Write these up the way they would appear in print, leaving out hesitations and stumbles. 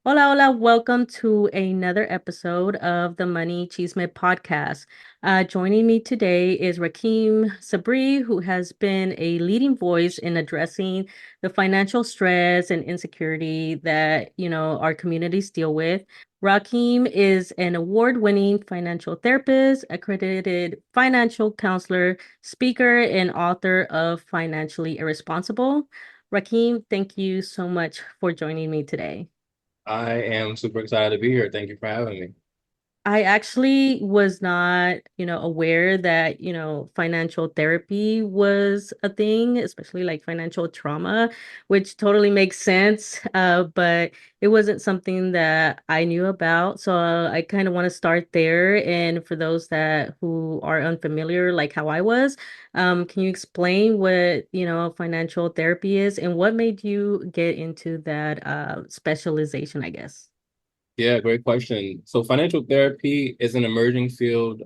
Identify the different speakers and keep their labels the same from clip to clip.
Speaker 1: Hola, hola. Welcome to another episode of the Money Chisme podcast. Joining me today is Rahkim Sabree, who has been a leading voice in addressing the financial stress and insecurity that, our communities deal with. Rahkim is an award-winning financial therapist, accredited financial counselor, speaker, and author of Financially Irresponsible. Rahkim, thank you so much for joining me today.
Speaker 2: I am super excited to be here. Thank you for having me.
Speaker 1: I actually was not, aware that, financial therapy was a thing, especially like financial trauma, which totally makes sense. But it wasn't something that I knew about. So I kind of want to start there. And for those that who are unfamiliar, like how I was, can you explain what, financial therapy is and what made you get into that specialization, I guess?
Speaker 2: Yeah, great question. So financial therapy is an emerging field.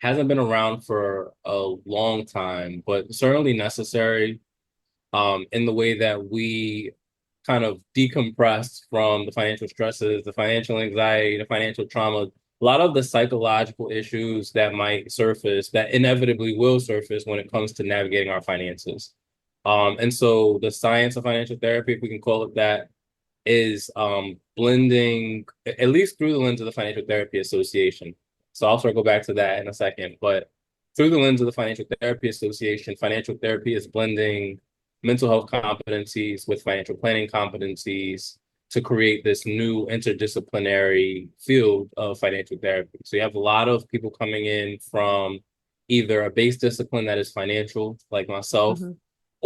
Speaker 2: Hasn't been around for a long time, but certainly necessary in the way that we kind of decompress from the financial stresses, the financial anxiety, the financial trauma, a lot of the psychological issues that might surface, that inevitably will surface when it comes to navigating our finances. And so the science of financial therapy, if we can call it that, is blending, at least through the lens of the Financial Therapy Association. So I'll circle back to that in a second. But through the lens of the Financial Therapy Association, financial therapy is blending mental health competencies with financial planning competencies to create this new interdisciplinary field of financial therapy. So you have a lot of people coming in from either a base discipline that is financial, like myself,
Speaker 1: Mm-hmm.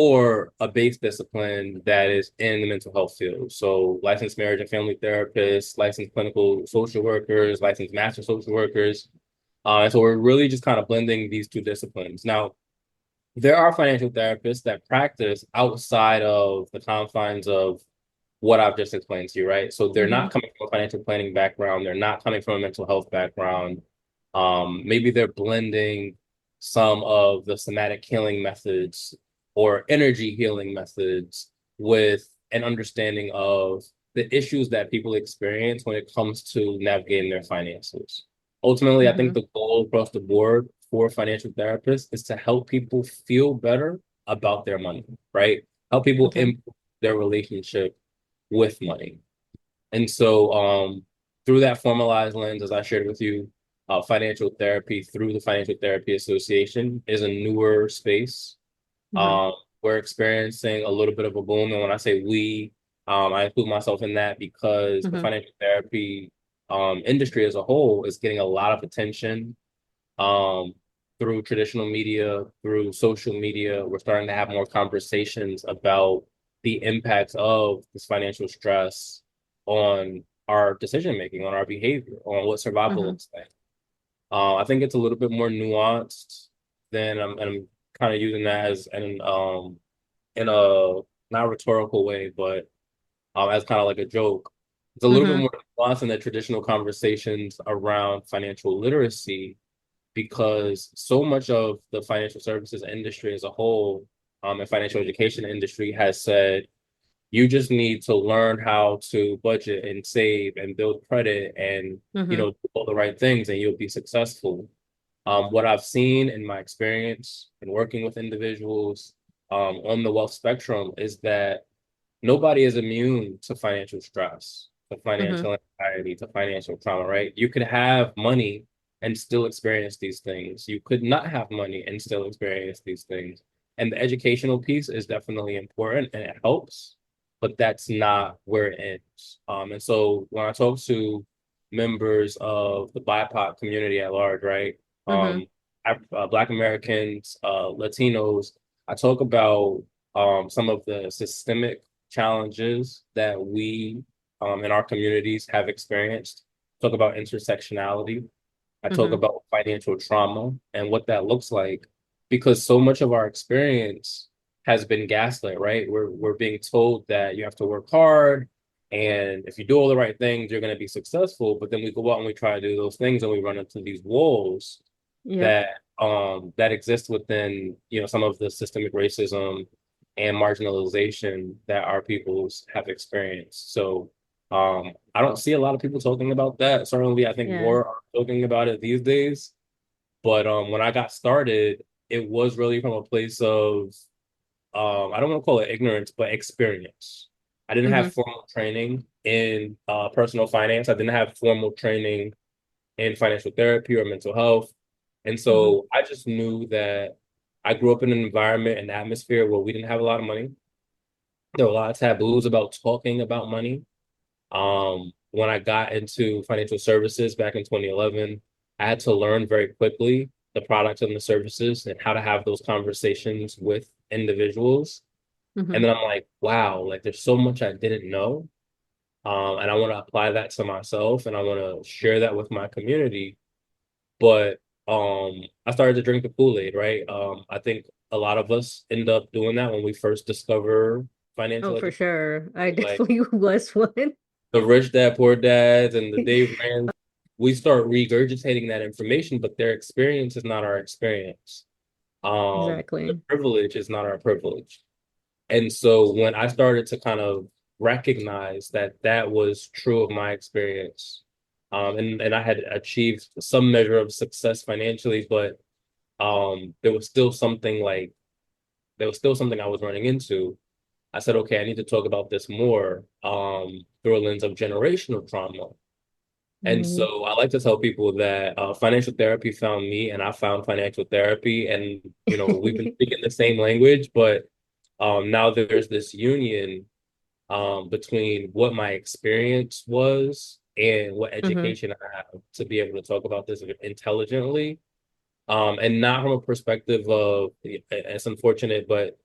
Speaker 2: or a base discipline that is in the mental health field. So licensed marriage and family therapists, licensed clinical social workers, licensed master social workers. And so we're really just kind of blending these two disciplines. Now, there are financial therapists that practice outside of the confines of what I've just explained to you, right? So they're
Speaker 1: Mm-hmm.
Speaker 2: not coming from a financial planning background. They're not coming from a mental health background. Maybe they're blending some of the somatic healing methods or energy healing methods with an understanding of the issues that people experience when it comes to navigating their finances. Ultimately, I think
Speaker 1: Mm-hmm.
Speaker 2: the goal across the board for financial therapists is to help people feel better about their money, right? Help people
Speaker 1: Okay.
Speaker 2: improve their relationship with money. And so, through that formalized lens, as I shared with you, financial therapy through the Financial Therapy Association is a newer space.
Speaker 1: Mm-hmm.
Speaker 2: We're experiencing a little bit of a boom. And when I say we, I include myself in that because the
Speaker 1: Mm-hmm.
Speaker 2: financial therapy industry as a whole is getting a lot of attention um, through traditional media, through social media. We're starting to have more conversations about the impacts of this financial stress on our decision making, on our behavior, on what survival
Speaker 1: Mm-hmm.
Speaker 2: looks like. I think it's a little bit more nuanced than I'm kind of using that as in a not rhetorical way, but as kind of like a joke. It's a little bit
Speaker 1: Mm-hmm.
Speaker 2: more nuanced than the traditional conversations around financial literacy because so much of the financial services industry as a whole, and financial education industry has said you just need to learn how to budget and save and build credit and
Speaker 1: Mm-hmm.
Speaker 2: do all the right things and you'll be successful. What I've seen in my experience in working with individuals on the wealth spectrum is that nobody is immune to financial stress, to
Speaker 1: Mm-hmm.
Speaker 2: financial anxiety, to financial trauma, right? You could have money and still experience these things. You could not have money and still experience these things. And the educational piece is definitely important and it helps, but that's not where it ends. And so when I talk to members of the BIPOC community at large, right?
Speaker 1: Mm-hmm.
Speaker 2: Um, Black Americans, Latinos, I talk about some of the systemic challenges that we in our communities have experienced. Talk about intersectionality. I talk
Speaker 1: Mm-hmm.
Speaker 2: about financial trauma and what that looks like because so much of our experience has been gaslit, right? We're being told that you have to work hard and if you do all the right things, you're going to be successful. But then we go out and we try to do those things and we run into these walls
Speaker 1: Yep.
Speaker 2: that exist within some of the systemic racism and marginalization that our peoples have experienced. So I don't see a lot of people talking about that. Certainly, I think
Speaker 1: Yeah.
Speaker 2: more are talking about it these days. But when I got started, it was really from a place of I don't want to call it ignorance, but experience. I didn't
Speaker 1: Mm-hmm.
Speaker 2: have formal training in personal finance. I didn't have formal training in financial therapy or mental health. And
Speaker 1: Mm-hmm.
Speaker 2: so I just knew that I grew up in an environment and atmosphere where we didn't have a lot of money. There were a lot of taboos about talking about money. When I got into financial services back in 2011, I had to learn very quickly the products and the services and how to have those conversations with individuals.
Speaker 1: Mm-hmm.
Speaker 2: And then I'm like, wow, like there's so much I didn't know. And I want to apply that to myself and I want to share that with my community. But I started to drink the Kool-Aid, right? I think a lot of us end up doing that when we first discover
Speaker 1: Oh,
Speaker 2: financial
Speaker 1: for
Speaker 2: education.
Speaker 1: sure. I
Speaker 2: Like
Speaker 1: definitely was one.
Speaker 2: the rich dad, poor dads, and the Dave Rand, we start regurgitating that information, but their experience is not our experience. The
Speaker 1: Exactly.
Speaker 2: privilege is not our privilege. And so when I started to kind of recognize that that was true of my experience, and I had achieved some measure of success financially, but there was still something like there was still something I was running into. I said, okay, I need to talk about this more through a lens of generational trauma. And
Speaker 1: Mm-hmm.
Speaker 2: so I like to tell people that financial therapy found me and I found financial therapy. And, we've been speaking the same language, but now there's this union between what my experience was and what
Speaker 1: Mm-hmm.
Speaker 2: education I have to be able to talk about this intelligently. And not from a perspective of it's unfortunate, but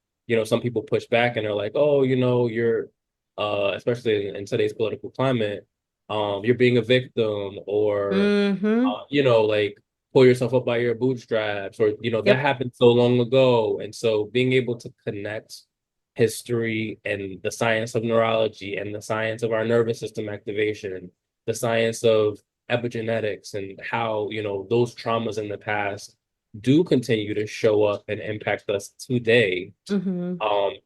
Speaker 2: some people push back and they're like, oh, you're especially in today's political climate, you're being a victim or
Speaker 1: Mm-hmm.
Speaker 2: like pull yourself up by your bootstraps or that
Speaker 1: Yep.
Speaker 2: happened so long ago. And so being able to connect history and the science of neurology and the science of our nervous system activation, the science of epigenetics and how, those traumas in the past do continue to show up and impact us today,
Speaker 1: Mm-hmm.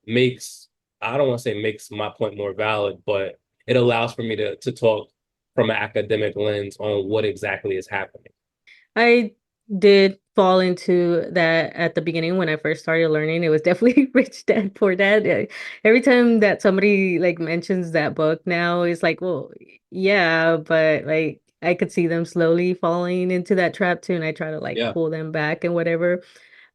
Speaker 2: makes, I don't want to say makes my point more valid, but it allows for me to talk from an academic lens on what exactly is happening.
Speaker 1: I did fall into that at the beginning when I first started learning. It was definitely Rich Dad, Poor Dad. Every time that somebody like mentions that book now, it's like, well, yeah, but like I could see them slowly falling into that trap too, and I try to like
Speaker 2: Yeah.
Speaker 1: pull them back and whatever.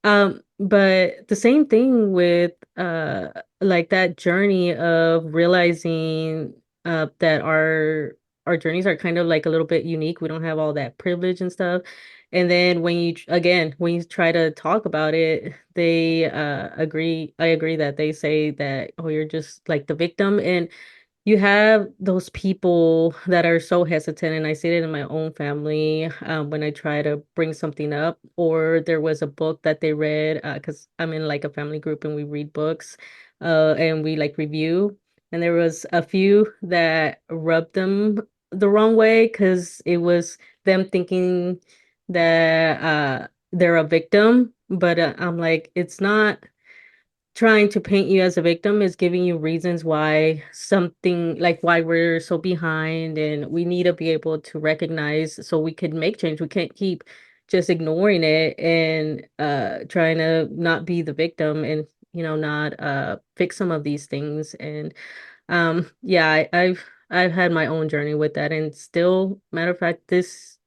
Speaker 1: But the same thing with like that journey of realizing that our journeys are kind of like a little bit unique. We don't have all that privilege and stuff. And then when you try to talk about it, they agree. I agree that they say that, oh, you're just like the victim. And you have those people that are so hesitant, and I see it in my own family when I try to bring something up, or there was a book that they read because I'm in like a family group and we read books and we like review, and there was a few that rubbed them the wrong way because it was them thinking that they're a victim, but I'm like, it's not trying to paint you as a victim, is giving you reasons why something like why we're so behind, and we need to be able to recognize so we can make change. We can't keep just ignoring it and trying to not be the victim and not fix some of these things. And yeah, I've had my own journey with that, and still, matter of fact, this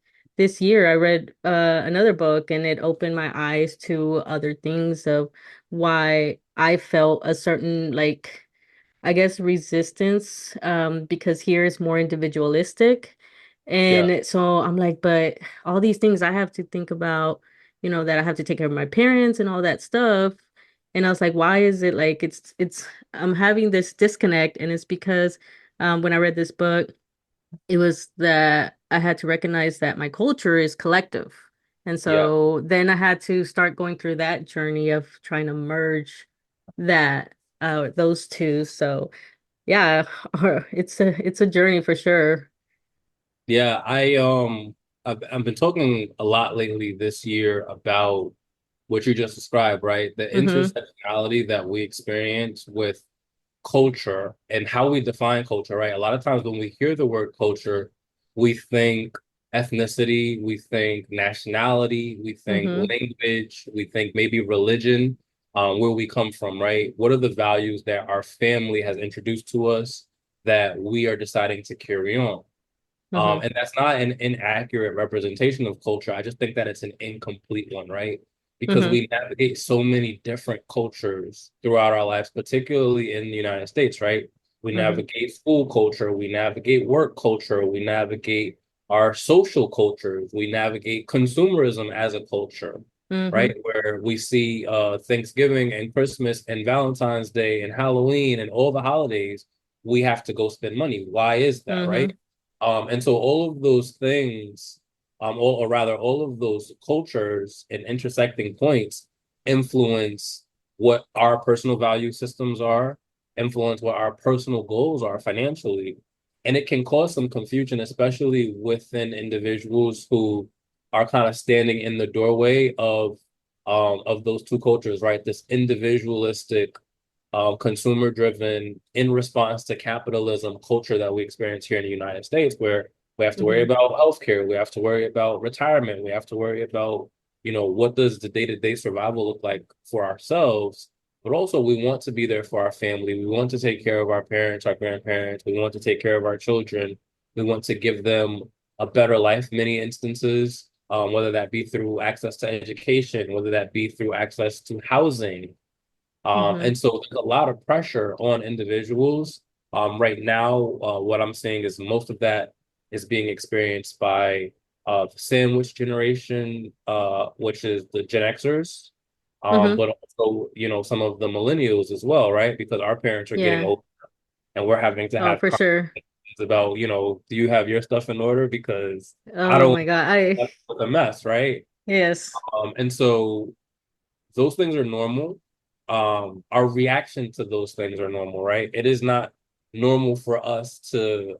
Speaker 1: year I read another book, and it opened my eyes to other things of why I felt a certain like I guess resistance because here is more individualistic.
Speaker 2: Yeah.
Speaker 1: And so I'm like, but all these things I have to think about, that I have to take care of my parents and all that stuff. And I was like, why is it like it's I'm having this disconnect, and it's because when I read this book, it was that I had to recognize that my culture is collective. And
Speaker 2: Yeah.
Speaker 1: so then I had to start going through that journey of trying to merge that those two. So yeah, it's a journey for sure.
Speaker 2: Yeah. I've been talking a lot lately this year about what you just described, right? The
Speaker 1: Mm-hmm.
Speaker 2: intersectionality that we experience with culture and how we define culture, right? A lot of times when we hear the word culture, we think ethnicity, we think nationality, we think
Speaker 1: Mm-hmm.
Speaker 2: language, we think maybe religion, where we come from, right? What are the values that our family has introduced to us that we are deciding to carry on?
Speaker 1: Mm-hmm.
Speaker 2: And that's not an inaccurate representation of culture. I just think that it's an incomplete one, right? Because
Speaker 1: Mm-hmm.
Speaker 2: we navigate so many different cultures throughout our lives, particularly in the United States, right? We
Speaker 1: Mm-hmm.
Speaker 2: navigate school culture, we navigate work culture, we navigate our social cultures, we navigate consumerism as a culture,
Speaker 1: Mm-hmm.
Speaker 2: right? Where we see Thanksgiving and Christmas and Valentine's Day and Halloween and all the holidays, we have to go spend money. Why is that,
Speaker 1: Mm-hmm.
Speaker 2: right? And so all of those things, or rather, all of those cultures and intersecting points influence what our personal value systems are, influence what our personal goals are financially. And it can cause some confusion, especially within individuals who are kind of standing in the doorway of those two cultures, right? This individualistic consumer driven in response to capitalism culture that we experience here in the United States, where we have to worry
Speaker 1: Mm-hmm.
Speaker 2: about healthcare, we have to worry about retirement, we have to worry about, what does the day-to-day survival look like for ourselves, but also we want to be there for our family. We want to take care of our parents, our grandparents. We want to take care of our children. We want to give them a better life, many instances, whether that be through access to education, whether that be through access to housing,
Speaker 1: Mm-hmm.
Speaker 2: and so there's a lot of pressure on individuals. Right now, what I'm seeing is most of that is being experienced by the sandwich generation, which is the Gen Xers,
Speaker 1: Mm-hmm.
Speaker 2: but also, some of the millennials as well, right? Because our parents are getting
Speaker 1: Yeah.
Speaker 2: old and we're having to
Speaker 1: Oh,
Speaker 2: have
Speaker 1: for sure.
Speaker 2: conversations about, do you have your stuff in order? Because I
Speaker 1: Oh
Speaker 2: don't
Speaker 1: my God.
Speaker 2: want to with a mess, right?
Speaker 1: Yes.
Speaker 2: And so those things are normal. Our reaction to those things are normal, right? It is not normal for us to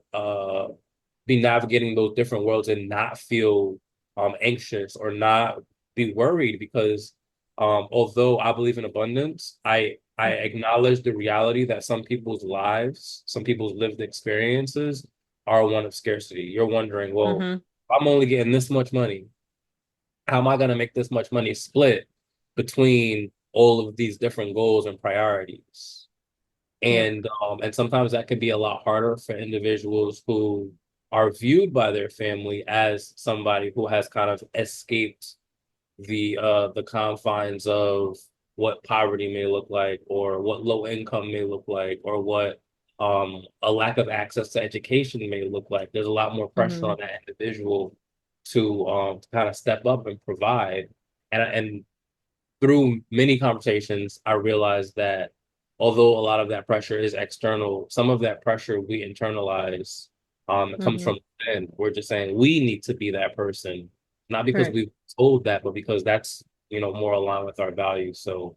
Speaker 2: be navigating those different worlds and not feel anxious or not be worried because although I believe in abundance, I acknowledge the reality that some people's lives, some people's lived experiences are one of scarcity. You're wondering, well,
Speaker 1: Mm-hmm.
Speaker 2: I'm only getting this much money, how am I going to make this much money split between all of these different goals and priorities?
Speaker 1: Yep.
Speaker 2: And sometimes that can be a lot harder for individuals who are viewed by their family as somebody who has kind of escaped the confines of what poverty may look like, or what low income may look like, or what a lack of access to education may look like. There's a lot more pressure
Speaker 1: Mm-hmm.
Speaker 2: on that individual to kind of step up and provide. And through many conversations, I realized that although a lot of that pressure is external, some of that pressure we internalize. It comes
Speaker 1: Mm-hmm.
Speaker 2: from within. We're just saying we need to be that person, not because
Speaker 1: Correct.
Speaker 2: we've told that, but because that's more aligned with our values. So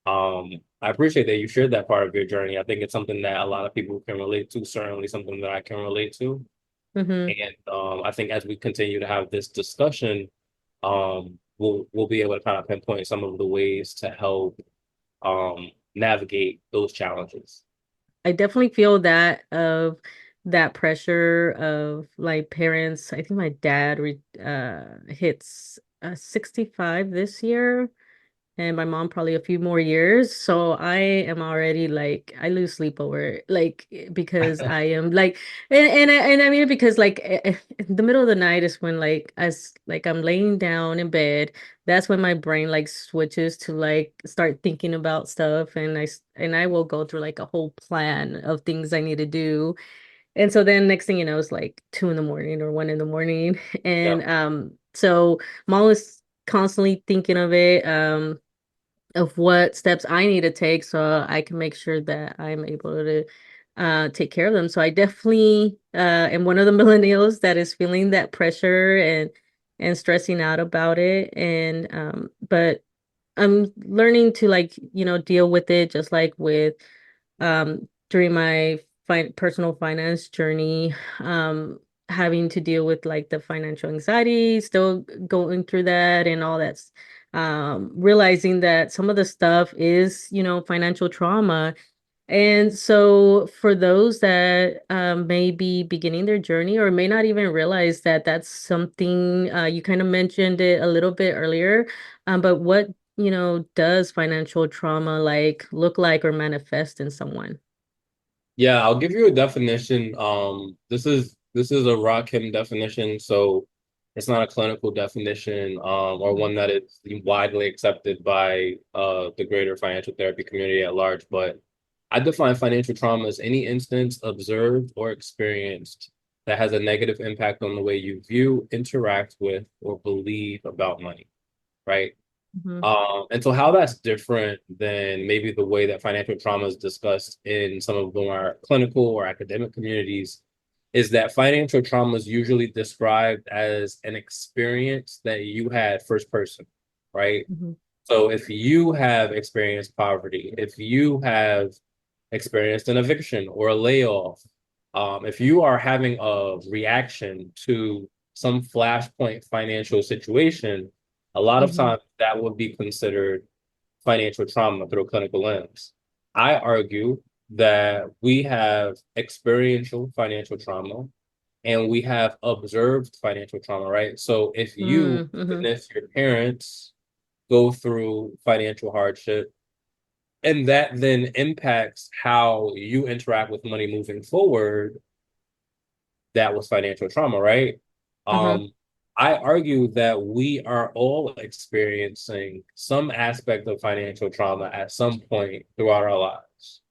Speaker 2: I appreciate that you shared that part of your journey. I think it's something that a lot of people can relate to, certainly something that I can relate to.
Speaker 1: Mm-hmm.
Speaker 2: And I think as we continue to have this discussion, we'll be able to kind of pinpoint some of the ways to help navigate those challenges.
Speaker 1: I definitely feel that pressure of like parents. I think my dad re hits 65 this year, and my mom probably a few more years. So I am already like I lose sleep over it, like because I am like and I mean it because like in the middle of the night is when like as like I'm laying down in bed, that's when my brain like switches to like start thinking about stuff, and and I will go through like a whole plan of things I need to do. And so then next thing you know, it's like 2 in the morning or 1 in the morning.
Speaker 2: Yeah.
Speaker 1: And so I'm always constantly thinking of what steps I need to take so I can make sure that I'm able to take care of them. So I definitely am one of the millennials that is feeling that pressure and stressing out about it. And but I'm learning to like, deal with it just like with during my personal finance journey, having to deal with like the financial anxiety, still going through that and all that's realizing that some of the stuff is, financial trauma. And so for those that may be beginning their journey or may not even realize that that's something you kind of mentioned it a little bit earlier, but what, does financial trauma like look like or manifest in someone?
Speaker 2: Yeah, I'll give you a definition. This is a Rahkim definition, so it's not a clinical definition, or
Speaker 1: Mhm.
Speaker 2: one that is widely accepted by the greater financial therapy community at large. But I define financial trauma as any instance observed or experienced that has a negative impact on the way you view, interact with, or believe about money, right?
Speaker 1: Mhm.
Speaker 2: And so how that's different than maybe the way that financial trauma is discussed in some of the more clinical or academic communities is that financial trauma is usually described as an experience that you had first person, right?
Speaker 1: Mhm.
Speaker 2: So if you have experienced poverty, if you have experienced an eviction or a layoff, if you are having a reaction to some flashpoint financial situation, a lot of
Speaker 1: Mhm.
Speaker 2: times that would be considered financial trauma through a clinical lens. I argue that we have experiential financial trauma and we have observed financial trauma, right? So if you
Speaker 1: Mhm.
Speaker 2: witness your parents go through financial hardship, and that then impacts how you interact with money moving forward, that was financial trauma, right?
Speaker 1: Mhm.
Speaker 2: Um, I argue that we are all experiencing some aspect of financial trauma at some point throughout our lives.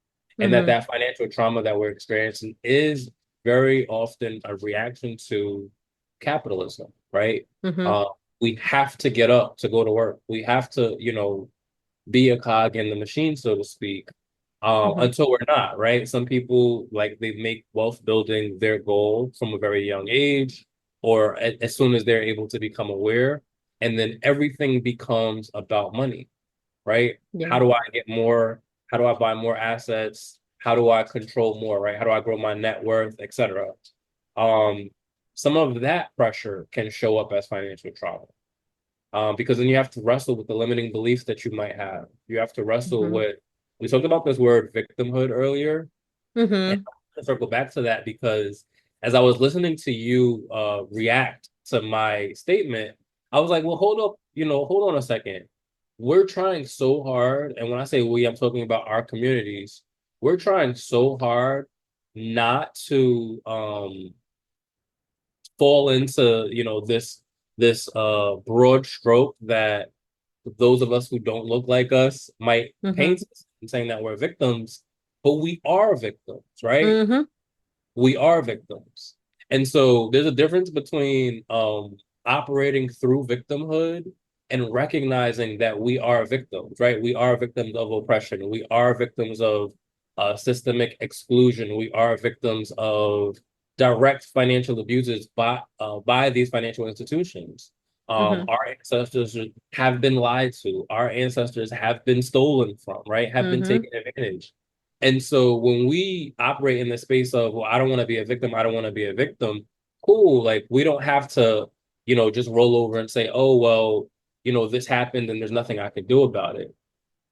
Speaker 2: And that
Speaker 1: Mhm.
Speaker 2: that financial trauma that we're experiencing is very often a reaction to capitalism, right?
Speaker 1: Mhm.
Speaker 2: Uh, we have to get up to go to work. We have to, be a cog in the machine, so to speak,
Speaker 1: Mhm.
Speaker 2: until we're not, right? Some people like they make wealth building their goal from a very young age, or as soon as they're able to become aware, and then everything becomes about money, right?
Speaker 1: Yeah.
Speaker 2: How do I get more? How do I buy more assets? How do I control more, right? How do I grow my net worth, etc. Um, some of that pressure can show up as financial trauma, because then you have to wrestle with the limiting beliefs that you might have. You have to wrestle
Speaker 1: Mhm.
Speaker 2: with, we talked about this word victimhood earlier, and
Speaker 1: Mhm.
Speaker 2: I want to circle back to that because as I was listening to you react to my statement, I was like, well, hold up, hold on a second. We're trying so hard, and when I say we, I'm talking about our communities. We're trying so hard not to fall into this broad stroke that those of us who don't look like us might
Speaker 1: Mhm.
Speaker 2: paint us and saying that we're victims, but we are victims, right?
Speaker 1: Mhm.
Speaker 2: We are victims. And so there's a difference between operating through victimhood and recognizing that we are victims, right? We are victims of oppression. We are victims of systemic exclusion. We are victims of direct financial abuses by these financial institutions.
Speaker 1: Mhm.
Speaker 2: Our ancestors have been lied to. Our ancestors have been stolen from, right? Have been
Speaker 1: Mhm.
Speaker 2: taken advantage. And so when we operate in the space of, well, I don't want to be a victim, I don't want to be a victim, cool. Like we don't have to, just roll over and say, oh, well, this happened and there's nothing I can do about it.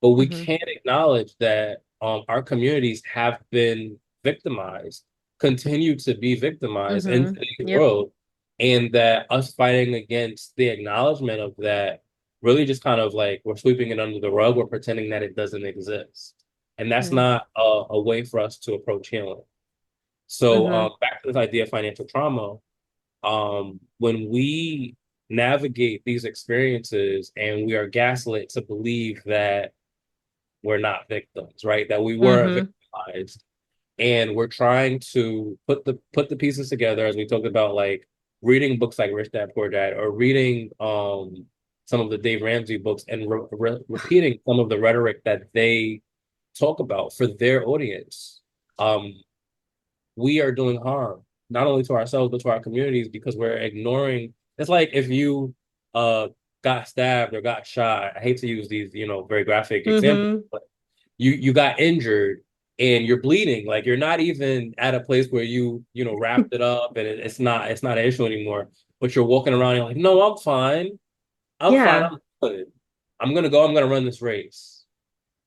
Speaker 2: But we
Speaker 1: Mhm.
Speaker 2: can acknowledge that our communities have been victimized, continue to be victimized in
Speaker 1: Mhm.
Speaker 2: today's
Speaker 1: Yep.
Speaker 2: world, and that us fighting against the acknowledgement of that really just kind of like we're sweeping it under the rug, we're pretending that it doesn't exist. And that's
Speaker 1: Yeah.
Speaker 2: not a way for us to approach healing. So
Speaker 1: Mhm.
Speaker 2: back to this idea of financial trauma, when we navigate these experiences and we are gaslit to believe that we're not victims, right? That we were
Speaker 1: Mhm.
Speaker 2: victimized, and we're trying to put the pieces together as we talked about, like reading books like Rich Dad Poor Dad, or reading some of the Dave Ramsey books, and repeating some of the rhetoric that they talk about for their audience. Um, we are doing harm not only to ourselves but to our communities because we're ignoring. It's like if you uh got stabbed or got shot. I hate to use these, very graphic examples,
Speaker 1: Mhm.
Speaker 2: but you got injured and you're bleeding. Like you're not even at a place where you wrapped it up and it's not an issue anymore. But you're walking around and you're like, no, I'm fine. I'm fine.
Speaker 1: Yeah.
Speaker 2: I'm good. I'm gonna go. I'm gonna run this race.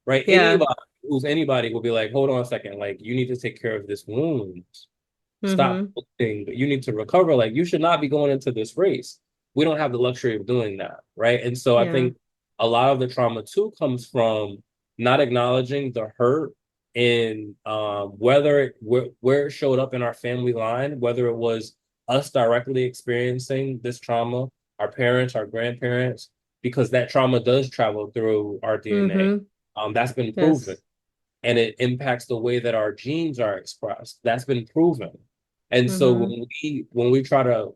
Speaker 2: Right?
Speaker 1: Yeah.
Speaker 2: Anybody. who's anybody will be like, hold on a second, like you need to take care of this wound. Stop
Speaker 1: Mm-hmm.
Speaker 2: looking. You need to recover. Like you should not be going into this race. We don't have the luxury of doing that, right? And so I
Speaker 1: Yeah.
Speaker 2: think a lot of the trauma too comes from not acknowledging the hurt in where it showed up in our family line, whether it was us directly experiencing this trauma, our parents, our grandparents, because that trauma does travel through our DNA.
Speaker 1: Mm-hmm.
Speaker 2: That's been proven
Speaker 1: Yes.
Speaker 2: and it impacts the way that our genes are expressed. That's been proven. And so
Speaker 1: Mm-hmm.
Speaker 2: when we try to,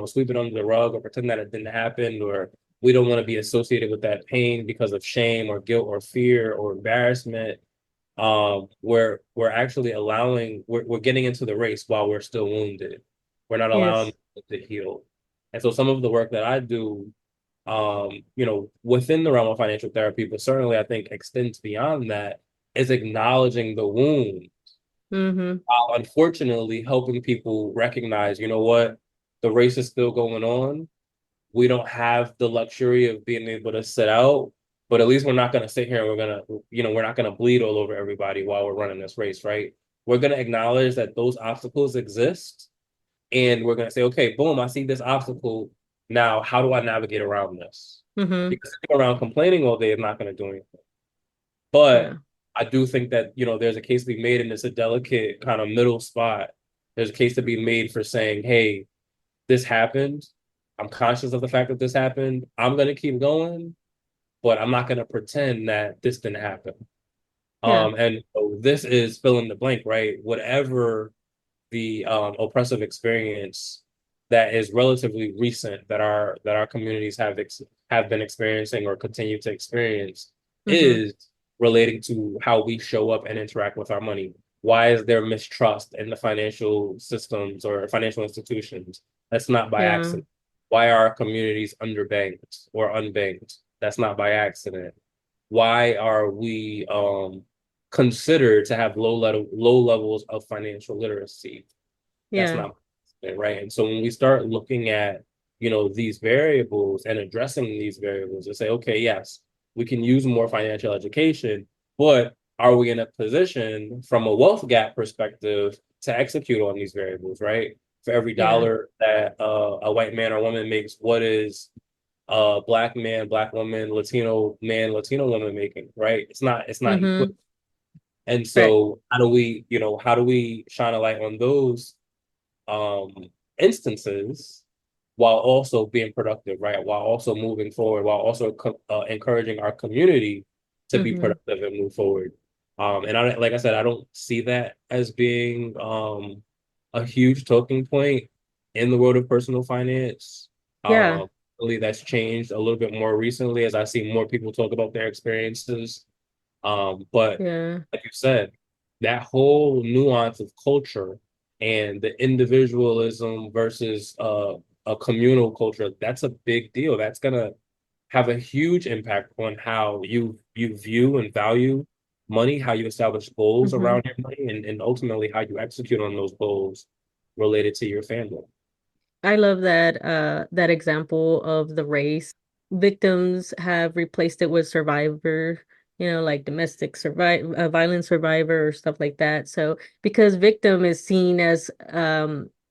Speaker 2: sweep it under the rug or pretend that it didn't happen, or we don't want to be associated with that pain because of shame or guilt or fear or embarrassment, we're actually we're getting into the race while we're still wounded. We're not allowing
Speaker 1: Yes.
Speaker 2: it to heal. And so some of the work that I do within the realm of financial therapy, but certainly I think extends beyond that, is acknowledging the wound,
Speaker 1: Mm-hmm.
Speaker 2: while unfortunately helping people recognize, you know what, the race is still going on. We don't have the luxury of being able to sit out, but at least we're not going to sit here and we're not going to bleed all over everybody while we're running this race, right? We're going to acknowledge that those obstacles exist and we're going to say, okay, boom, I see this obstacle. Now, how do I navigate around this?
Speaker 1: Mm-hmm.
Speaker 2: Because sitting around complaining all day is not going to do anything. But
Speaker 1: Yeah.
Speaker 2: I do think that, there's a case to be made, and it's a delicate kind of middle spot. There's a case to be made for saying, hey, this happened. I'm conscious of the fact that this happened. I'm going to keep going, but I'm not going to pretend that this didn't happen.
Speaker 1: Yeah.
Speaker 2: And so this is fill in the blank, right? Whatever the oppressive experience that is relatively recent that our communities have been experiencing or continue to experience
Speaker 1: Mm-hmm.
Speaker 2: is relating to how we show up and interact with our money. Why is there mistrust in the financial systems or financial institutions? That's not by
Speaker 1: Yeah.
Speaker 2: accident. Why are our communities underbanked or unbanked? That's not by accident. Why are we considered to have low levels of financial literacy? That's
Speaker 1: Yeah.
Speaker 2: not right. And so when we start looking at, these variables and addressing these variables and say, okay, yes, we can use more financial education, but are we in a position from a wealth gap perspective to execute on these variables, right? For every
Speaker 1: Yeah.
Speaker 2: dollar that a white man or woman makes, what is black man, black woman, Latino man, Latino woman making, right? It's not
Speaker 1: Mm-hmm.
Speaker 2: equivalent. And
Speaker 1: Right.
Speaker 2: so how do we shine a light on those um instances while also being productive, right? While also moving forward, while also encouraging our community to be
Speaker 1: Mm-hmm.
Speaker 2: productive and move forward. And like I said, I don't see that as being a huge talking point in the world of personal finance.
Speaker 1: Yeah.
Speaker 2: Really, that's changed a little bit more recently as I see more people talk about their experiences. But
Speaker 1: Yeah.
Speaker 2: like you said, that whole nuance of culture and the individualism versus a communal culture, that's a big deal. That's gonna have a huge impact on how you view and value money, how you establish goals
Speaker 1: Mm-hmm.
Speaker 2: around your money, and ultimately how you execute on those goals related to your family.
Speaker 1: I love that example of the race. Victims have replaced it with survivor, like domestic violence survivor or stuff like that. So because victim is seen as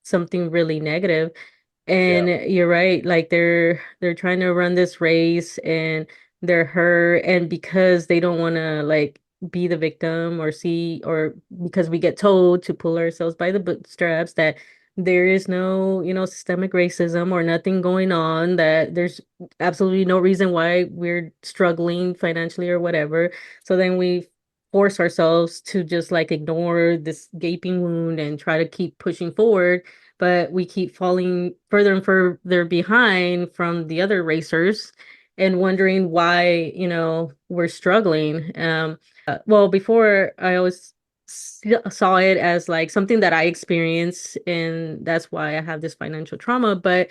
Speaker 1: something really negative, and
Speaker 2: Yeah.
Speaker 1: you're right, like they're trying to run this race and they're hurt, and because they don't want to like be the victim or see, or because we get told to pull ourselves by the bootstraps that there is no, systemic racism or nothing going on, that there's absolutely no reason why we're struggling financially or whatever. So then we force ourselves to just like ignore this gaping wound and try to keep pushing forward, but we keep falling further and further behind from the other racers and wondering why, we're struggling. Well, before I always saw it as like something that I experienced, and that's why I have this financial trauma. But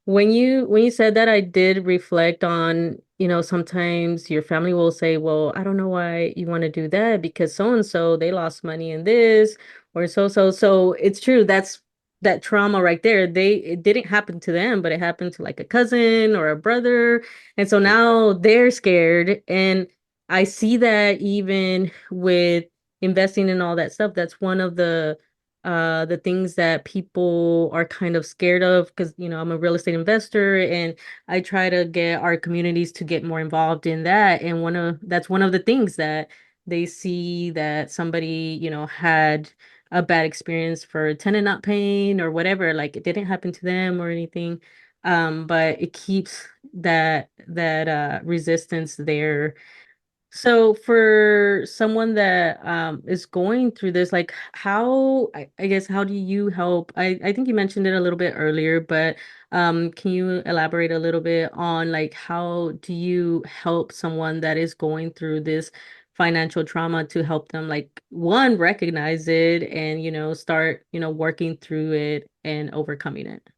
Speaker 1: when you said that, I did reflect on, sometimes your family will say, well, I don't know why you want to do that because so and so they lost money in this or so it's true. That's that trauma right there. It didn't happen to them, but it happened to like a cousin or a brother. And so now they're scared. And I see that even with investing and all that stuff, that's one of the things that people are kind of scared of because I'm a real estate investor and I try to get our communities to get more involved in that. And that's one of the things that they see that somebody, had a bad experience for a tenant not paying or whatever, like it didn't happen to them or anything. But it keeps that resistance there. So for someone that is going through this, like how I guess how do you help? I think you mentioned it a little bit earlier, but can you elaborate a little bit on like how do you help someone that is going through this financial trauma to help them like one recognize it and start working through it and overcoming it?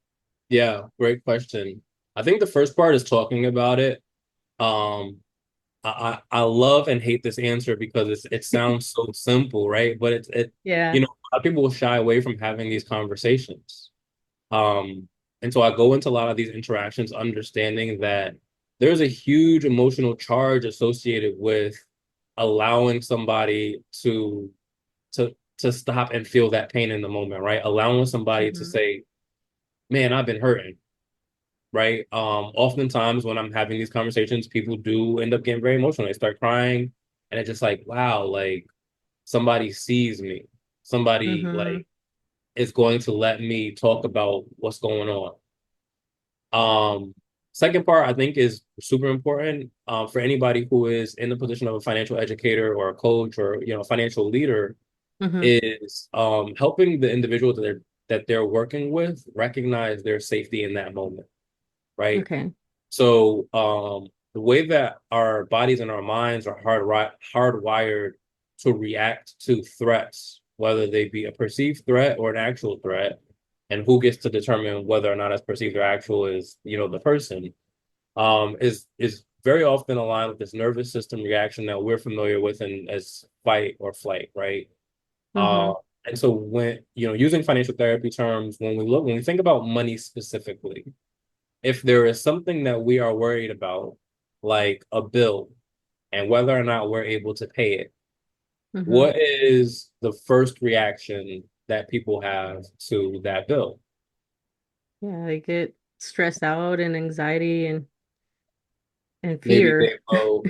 Speaker 2: Yeah, great question. I think the first part is talking about it. Um, I love and hate this answer because it sounds so simple, right? But
Speaker 1: Yeah.
Speaker 2: a lot of people will shy away from having these conversations. Um, and so I go into a lot of these interactions understanding that there's a huge emotional charge associated with allowing somebody to stop and feel that pain in the moment, right? Allowing somebody to
Speaker 1: Mm-hmm.
Speaker 2: say, "Man, I've been hurting." Right? Oftentimes when I'm having these conversations, people do end up getting very emotional. They start crying, and it's just like, wow, like somebody sees me. Somebody
Speaker 1: Mm-hmm.
Speaker 2: like is going to let me talk about what's going on. Um, Second part I think is super important for anybody who is in the position of a financial educator or a coach or financial leader
Speaker 1: Mm-hmm.
Speaker 2: is helping the individual that they're working with recognize their safety in that moment, right?
Speaker 1: Okay.
Speaker 2: So the way that our bodies and our minds are hardwired to react to threats, whether they be a perceived threat or an actual threat, and who gets to determine whether or not it's perceived or actual is, the person, is very often aligned with this nervous system reaction that we're familiar with in as fight or flight, right?
Speaker 1: Mm-hmm.
Speaker 2: Uh, and so when, using financial therapy terms, when we think about money specifically, if there is something that we are worried about, like a bill, and whether or not we're able to pay it,
Speaker 1: Mm-hmm.
Speaker 2: what is the first reaction that people have to that bill?
Speaker 1: Yeah, they get stressed out and anxiety and
Speaker 2: Maybe
Speaker 1: fear.
Speaker 2: they will,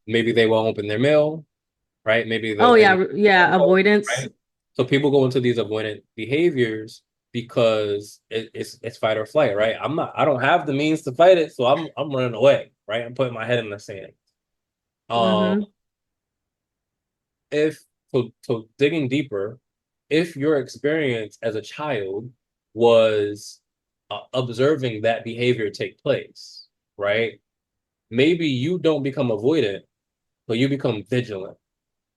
Speaker 2: maybe they won't open their mail, right? Maybe
Speaker 1: Oh
Speaker 2: they'll
Speaker 1: yeah,
Speaker 2: end up
Speaker 1: yeah,
Speaker 2: phone call,
Speaker 1: avoidance.
Speaker 2: right? So people go into these avoidant behaviors because it's fight or flight, right? I don't have the means to fight it, so I'm running away, right? I'm putting my head in the sand. Um,
Speaker 1: Mm-hmm.
Speaker 2: if so digging deeper, if your experience as a child was observing that behavior take place, right? Maybe you don't become avoidant, but you become vigilant.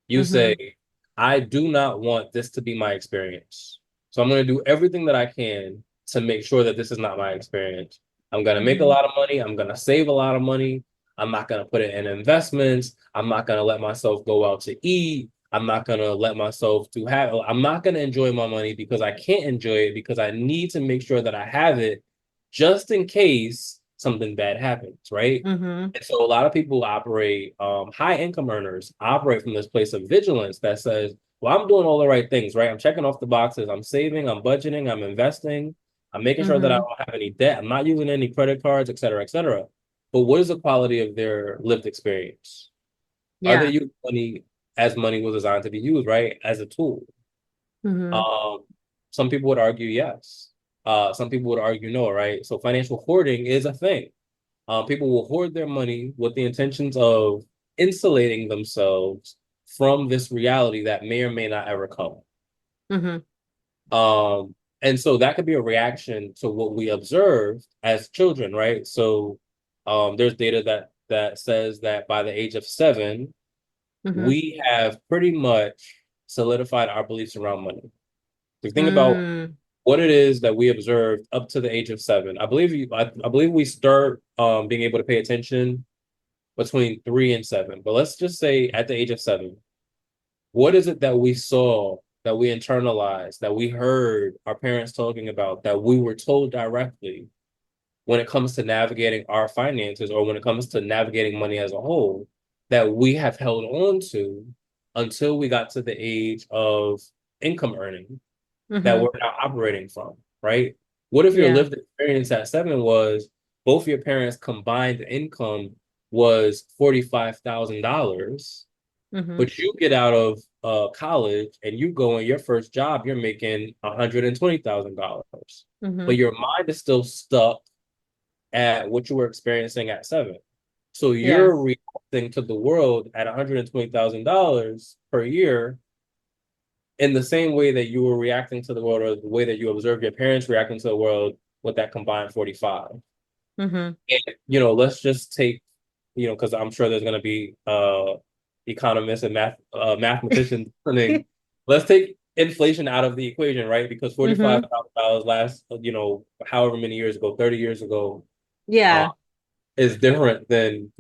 Speaker 2: You
Speaker 1: Mm-hmm.
Speaker 2: say, I do not want this to be my experience. So I'm going to do everything that I can to make sure that this is not my experience. I'm going to make a
Speaker 1: Mm-hmm.
Speaker 2: lot of money. I'm going to save a lot of money. I'm not going to put it in investments. I'm not going to let myself go out to eat. I'm not going to let myself I'm not going to enjoy my money because I can't enjoy it because I need to make sure that I have it just in case something bad happens, right?
Speaker 1: Mm-hmm.
Speaker 2: And so a lot of people operate, high income earners operate from this place of vigilance that says, well, I'm doing all the right things, right? I'm checking off the boxes. I'm saving, I'm budgeting, I'm investing, I'm making sure that I
Speaker 1: Mm-hmm.
Speaker 2: don't have any debt. I'm not using any credit cards, et cetera, et cetera. But what is the quality of their lived experience? Are they
Speaker 1: Yeah.
Speaker 2: using money as money was designed to be used, right? As a tool.
Speaker 1: Mm-hmm.
Speaker 2: Um, some people would argue yes. Some people would argue no, right? So financial hoarding is a thing. People will hoard their money with the intentions of insulating themselves from this reality that may or may not ever come.
Speaker 1: Mm-hmm.
Speaker 2: And so that could be a reaction to what we observe as children, right? So there's data that says that by the age of 7,
Speaker 1: Mm-hmm.
Speaker 2: we have pretty much solidified our beliefs around money. So think about
Speaker 1: Mm.
Speaker 2: what it is that we observed up to the age of 7. I believe we start being able to pay attention between 3 and 7. But let's just say at the age of 7, what is it that we saw, that we internalized, that we heard our parents talking about, that we were told directly when it comes to navigating our finances or when it comes to navigating money as a whole, that we have held on to until we got to the age of income earning that
Speaker 1: Mm-hmm.
Speaker 2: we're now operating from, right? What if your
Speaker 1: Yeah.
Speaker 2: lived experience at 7 was both your parents' combined income was $45,000,
Speaker 1: Mm-hmm.
Speaker 2: but you get out of college and you go in your first job, you're making $120,000,
Speaker 1: Mm-hmm.
Speaker 2: but your mind is still stuck at what you were experiencing at 7. So
Speaker 1: Yeah.
Speaker 2: you're reacting to the world at $120,000 per year in the same way that you were reacting to the world, or the way that you observed your parents reacting to the world with that combined 45.
Speaker 1: Mm-hmm.
Speaker 2: And, let's just take, because I'm sure there's going to be economists and mathematicians listening. Let's take inflation out of the equation, right? Because
Speaker 1: Mm-hmm.
Speaker 2: $45,000 last, however many years ago, 30 years ago, uh,
Speaker 1: Yeah.
Speaker 2: is different than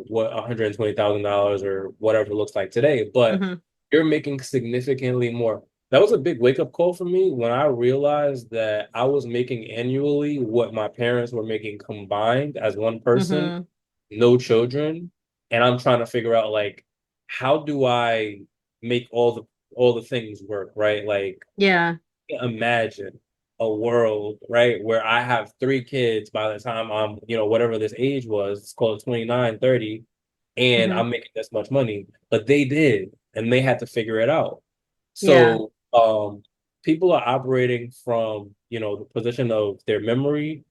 Speaker 2: what $120,000 or whatever looks like today. But
Speaker 1: Mm-hmm.
Speaker 2: you're making significantly more. That was a big wake up call for me when I realized that I was making annually what my parents were making combined as one person,
Speaker 1: Mm-hmm.
Speaker 2: no children, and I'm trying to figure out, like, how do I make all the things work, right? Like,
Speaker 1: Yeah.
Speaker 2: imagine a world, right, where I have 3 kids by the time I'm, whatever this age was, it's called 29, 30, and
Speaker 1: Mm-hmm.
Speaker 2: I'm making this much money. But they did, and they had to figure it out.
Speaker 1: Yeah.
Speaker 2: So people are operating from, the position of their memory,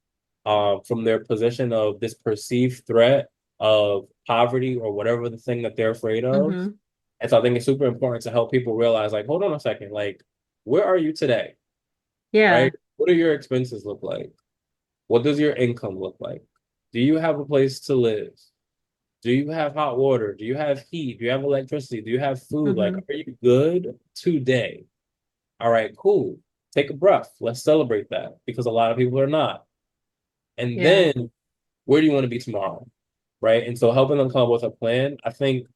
Speaker 2: from their position of this perceived threat of poverty or whatever the thing that they're afraid of.
Speaker 1: Mm-hmm.
Speaker 2: And so I think it's super important to help people realize, like, hold on a second, like, where are you today?
Speaker 1: Yeah.
Speaker 2: Right? What do your expenses look like? What does your income look like? Do you have a place to live? Do you have hot water? Do you have heat? Do you have electricity? Do you have food? Like,
Speaker 1: Mm-hmm.
Speaker 2: are you good today? All right, cool. Take a breath. Let's celebrate that, because a lot of people are not. And
Speaker 1: Yeah.
Speaker 2: then where do you want to be tomorrow? Right. And so helping them come up with a plan, I think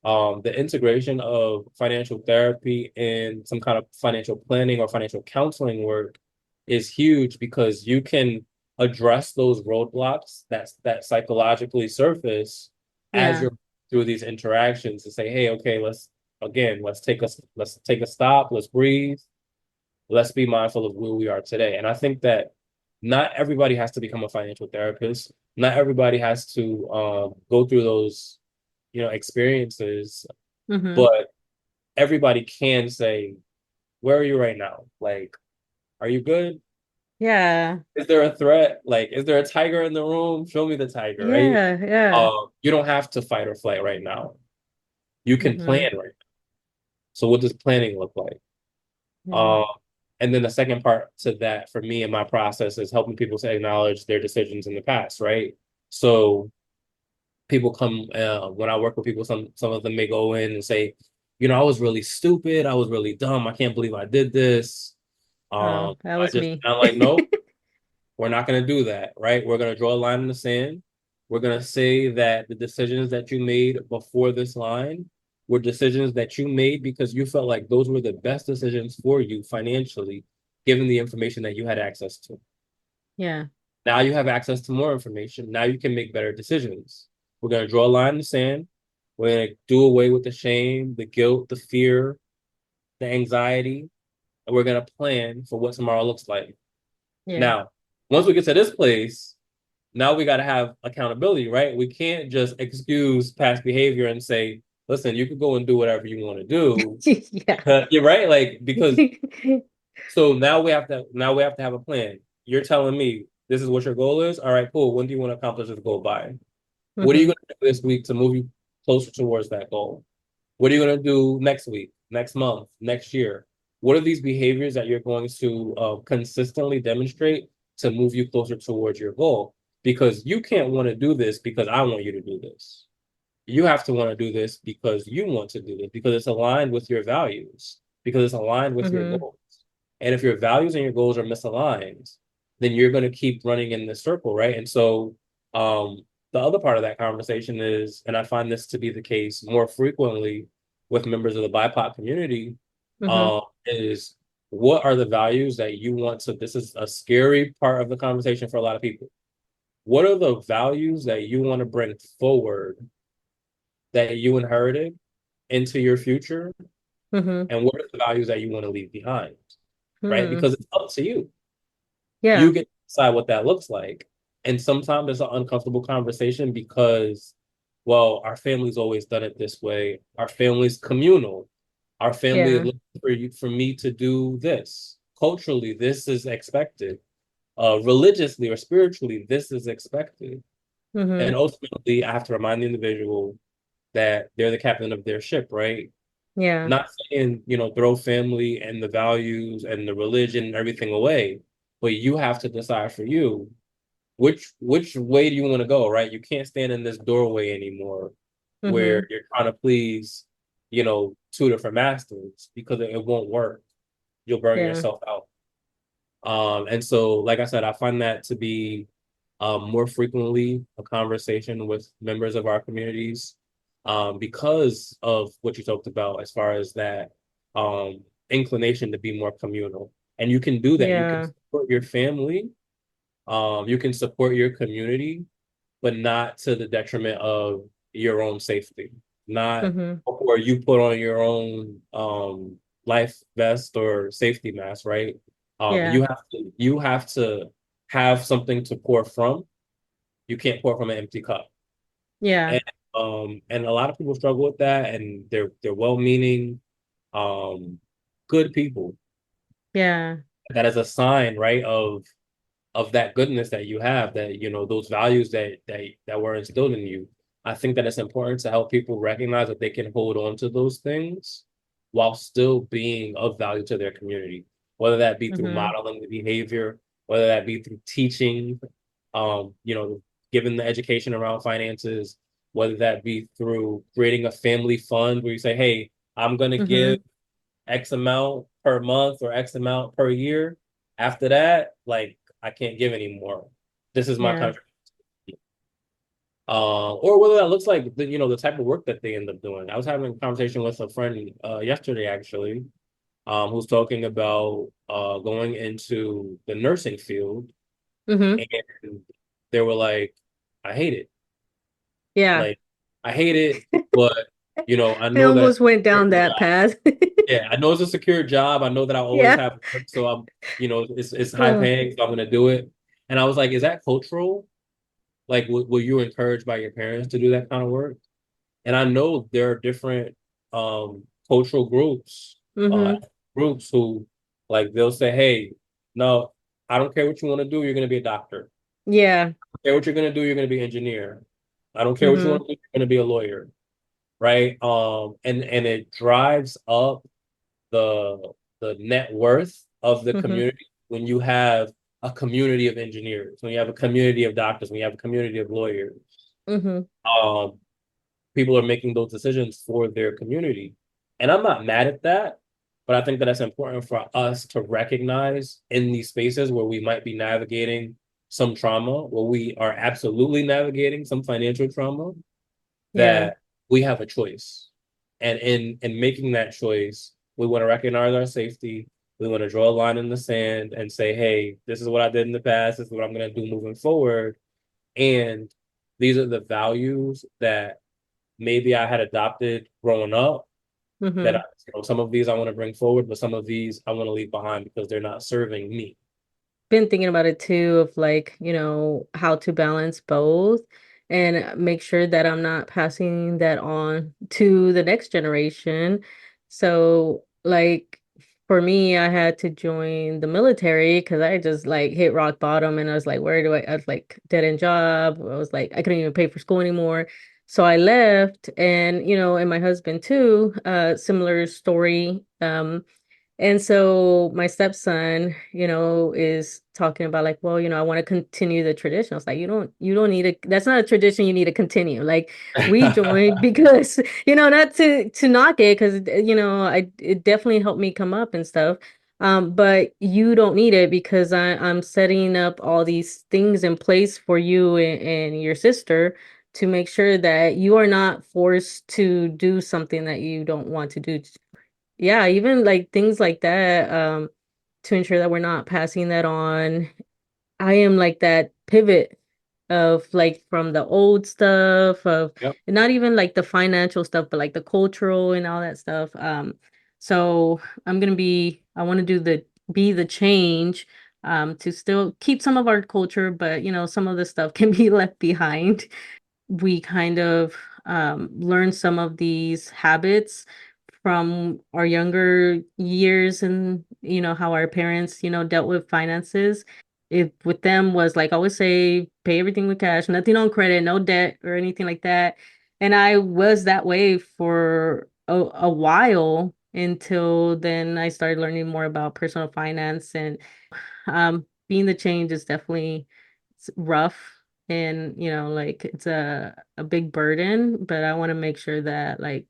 Speaker 2: the integration of financial therapy and some kind of financial planning or financial counseling work is huge, because you can address those roadblocks that psychologically surface as
Speaker 1: Yeah.
Speaker 2: you're through these interactions, to say, hey, okay, let's take a stop, let's breathe, let's be mindful of where we are today. And I think that not everybody has to become a financial therapist. Not everybody has to go through those, experiences,
Speaker 1: Mm-hmm.
Speaker 2: but everybody can say, where are you right now? Like, are you good?
Speaker 1: Yeah.
Speaker 2: Is there a threat? Like, is there a tiger in the room? Show me the tiger, right?
Speaker 1: Yeah. Yeah.
Speaker 2: You don't have to fight or flight right now. You can
Speaker 1: Mm-hmm.
Speaker 2: plan right now. So what does planning look like?
Speaker 1: Yeah.
Speaker 2: Um, and then the second part to that for me in my process is helping people to acknowledge their decisions in the past, right? So people come when I work with people, some of them may go in and say, I was really stupid, I was really dumb, I can't believe I did this.
Speaker 1: Oh, that
Speaker 2: I
Speaker 1: was
Speaker 2: just
Speaker 1: me.
Speaker 2: I'm like, nope, we're not going to do that, right? We're going to draw a line in the sand. We're going to say that the decisions that you made before this line were decisions that you made because you felt like those were the best decisions for you financially, given the information that you had access to.
Speaker 1: Yeah.
Speaker 2: Now you have access to more information. Now you can make better decisions. We're going to draw a line in the sand. We're going to do away with the shame, the guilt, the fear, the anxiety, and we're going to plan for what tomorrow looks like.
Speaker 1: Yeah.
Speaker 2: Now, once we get to this place, now we got to have accountability, right? We can't just excuse past behavior and say, listen, you can go and do whatever you want to do.
Speaker 1: Yeah.
Speaker 2: Because you're right. Like, because so now we have to have a plan. You're telling me this is what your goal is. All right, cool. When do you want to accomplish this goal by? What are you
Speaker 1: Mm-hmm.
Speaker 2: going to do this week to move you closer towards that goal? What are you going to do next week, next month, next year? What are these behaviors that you're going to consistently demonstrate to move you closer towards your goal? Because you can't want to do this because I want you to do this. You have to want to do this because you want to do this, because it's aligned with your values, because it's aligned with your
Speaker 1: Mm-hmm.
Speaker 2: goals. And if your values and your goals are misaligned, then you're going to keep running in this circle, right? And so um, the other part of that conversation is, and I find this to be the case more frequently with members of the BIPOC community,
Speaker 1: Mm-hmm.
Speaker 2: is what are the values that you want to, this is a scary part of the conversation for a lot of people. What are the values that you want to bring forward that you inherited into your future,
Speaker 1: Mm-hmm.
Speaker 2: and what are the values that you want to leave behind, right?
Speaker 1: Hmm.
Speaker 2: Because it's up to you.
Speaker 1: Yeah.
Speaker 2: You get to decide what that looks like. And sometimes it's an uncomfortable conversation because, well, our family's always done it this way. Our family's communal. Our family is
Speaker 1: Yeah.
Speaker 2: looking for you for me to do this. Culturally, this is expected. Religiously or spiritually, this is expected.
Speaker 1: Mm-hmm.
Speaker 2: And ultimately, I have to remind the individual that they're the captain of their ship, right?
Speaker 1: Yeah.
Speaker 2: Not saying, throw family and the values and the religion and everything away, but you have to decide for you which way do you want to go, right? You can't stand in this doorway anymore
Speaker 1: Mm-hmm.
Speaker 2: where you're trying to please, two different masters because it won't work. You'll burn
Speaker 1: Yeah.
Speaker 2: yourself out. And so, like I said, I find that to be more frequently a conversation with members of our communities because of what you talked about as far as that inclination to be more communal. And you can do that. You can
Speaker 1: Yeah.
Speaker 2: support your family, you can support your community, but not to the detriment of your own safety. Not
Speaker 1: Mm-hmm.
Speaker 2: or you put on your own life vest or safety mask, right?
Speaker 1: Yeah.
Speaker 2: You have to have something to pour from. You can't pour from an empty cup.
Speaker 1: Yeah.
Speaker 2: And a lot of people struggle with that, and they're well-meaning, um, good people.
Speaker 1: Yeah.
Speaker 2: That is a sign, right, of that goodness that you have, that those values that were instilled in you. I think that it's important to help people recognize that they can hold on to those things while still being of value to their community, whether that be through
Speaker 1: Mm-hmm.
Speaker 2: modeling the behavior, whether that be through teaching, given the education around finances, whether that be through creating a family fund where you say, hey, I'm going to give
Speaker 1: Mm-hmm.
Speaker 2: X amount per month or X amount per year. After that, like, I can't give anymore. This is my
Speaker 1: Yeah.
Speaker 2: country. Or whether that looks like the type of work that they end up doing. I was having a conversation with a friend yesterday actually, who's talking about going into the nursing field,
Speaker 1: Mm-hmm.
Speaker 2: and they were like, I hate it.
Speaker 1: Yeah.
Speaker 2: Like, I hate it, but I
Speaker 1: I
Speaker 2: know that
Speaker 1: almost went down that path.
Speaker 2: yeah, I know it's a secure job. I know that I always
Speaker 1: Yeah.
Speaker 2: have work, so it's high
Speaker 1: Oh.
Speaker 2: paying, so I'm gonna do it. And I was like, is that cultural? Like, were you encouraged by your parents to do that kind of work? And I know there are different cultural uh,
Speaker 1: Mm-hmm.
Speaker 2: groups who, like, they'll say, hey, no, I don't care what you want to do. You're gonna be a doctor.
Speaker 1: Yeah.
Speaker 2: I don't care what you're gonna do. You're gonna be an engineer. I don't care what you
Speaker 1: Mm-hmm.
Speaker 2: want to do. You're gonna be a lawyer, right? And it drives up the net worth of the
Speaker 1: Mm-hmm.
Speaker 2: community when you have a community of engineers, when you have a community of doctors, when you have a community of lawyers.
Speaker 1: Mm-hmm.
Speaker 2: Um, People are making those decisions for their community. And I'm not mad at that, but I think that it's important for us to recognize in these spaces where we might be navigating some trauma, where we are absolutely navigating some financial trauma,
Speaker 1: Yeah.
Speaker 2: that we have a choice. And in making that choice, we want to recognize our safety. We want to draw a line in the sand and say, hey, this is what I did in the past. This is what I'm going to do moving forward. And these are the values that maybe I had adopted growing up, that
Speaker 1: Mm-hmm.
Speaker 2: some of these I want to bring forward, but some of these I want to leave behind because they're not serving me.
Speaker 1: Been thinking about it too, of like, how to balance both and make sure that I'm not passing that on to the next generation. So, like, for me, I had to join the military because I just like hit rock bottom and I was like, I was like dead end job. I was like, I couldn't even pay for school anymore. So I left and, and my husband too, similar story. And so my stepson, is talking about like, well, I want to continue the tradition. I was like, you don't need to, that's not a tradition you need to continue. Like we joined because, not to knock it, because, it definitely helped me come up and stuff. But you don't need it because I'm setting up all these things in place for you and your sister to make sure that you are not forced to do something that you don't want to do. Yeah, even like things like that, to ensure that we're not passing that on. I am like that pivot of like from the old stuff of
Speaker 2: Yep.
Speaker 1: and not even like the financial stuff, but like the cultural and all that stuff. So I want to do the be the change to still keep some of our culture, but some of the stuff can be left behind. We kind of learn some of these habits from our younger years and how our parents dealt with finances. It with them was like always say pay everything with cash, nothing on credit, no debt or anything like that. And I was that way for a while until then I started learning more about personal finance. And being the change is definitely it's rough, and like it's a big burden, but I want to make sure that like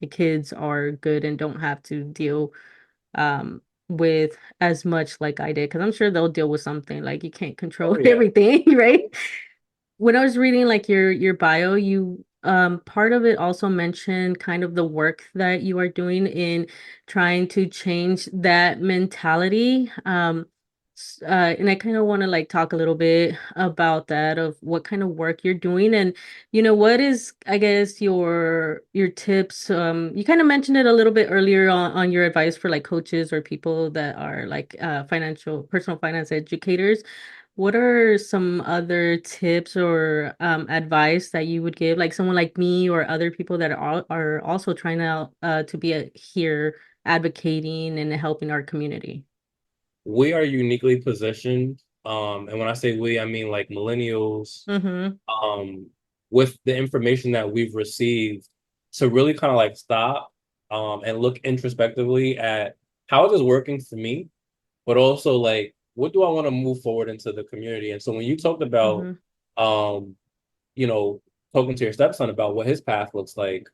Speaker 1: the kids are good and don't have to deal with as much like I did, because I'm sure they'll deal with something. Like you can't control
Speaker 2: Oh yeah.
Speaker 1: everything, right? When I was reading like your bio, you part of it also mentioned kind of the work that you are doing in trying to change that mentality. And I kind of want to like talk a little bit about that of what kind of work you're doing, and what is, I guess, your tips. You kind of mentioned it a little bit earlier on your advice for like coaches or people that are like financial personal finance educators. What are some other tips or advice that you would give, like someone like me or other people that are also trying to be here advocating and helping our community?
Speaker 2: We are uniquely positioned. And when I say we, I mean like millennials,
Speaker 1: Mm-hmm.
Speaker 2: um, with the information that we've received to really kind of like stop and look introspectively at how is this working for me, but also like what do I want to move forward into the community. And so when you talked about
Speaker 1: Mm-hmm.
Speaker 2: um, you know, talking to your stepson about what his path looks like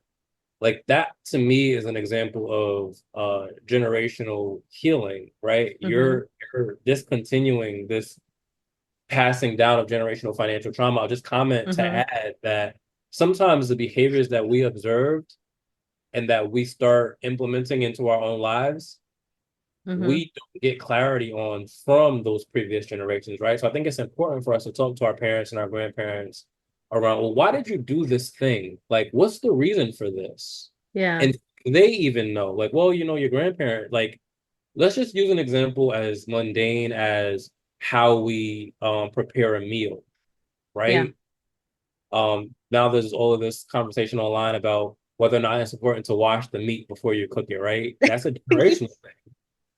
Speaker 2: that to me is an example of generational healing, right?
Speaker 1: Mm-hmm.
Speaker 2: You're discontinuing this passing down of generational financial trauma. I'll just comment to
Speaker 1: Mm-hmm.
Speaker 2: add that sometimes the behaviors that we observed and that we start implementing into our own lives,
Speaker 1: Mm-hmm.
Speaker 2: we don't get clarity on from those previous generations, right? So I think it's important for us to talk to our parents and our grandparents around, well, why did you do this thing? Like, what's the reason for this?
Speaker 1: Yeah.
Speaker 2: And they even know, like, well, your grandparent, like, let's just use an example as mundane as how we prepare a meal,
Speaker 1: Yeah.
Speaker 2: right? Now there's all of this conversation online about whether or not it's important to wash the meat before you cook it, right? That's a generational thing.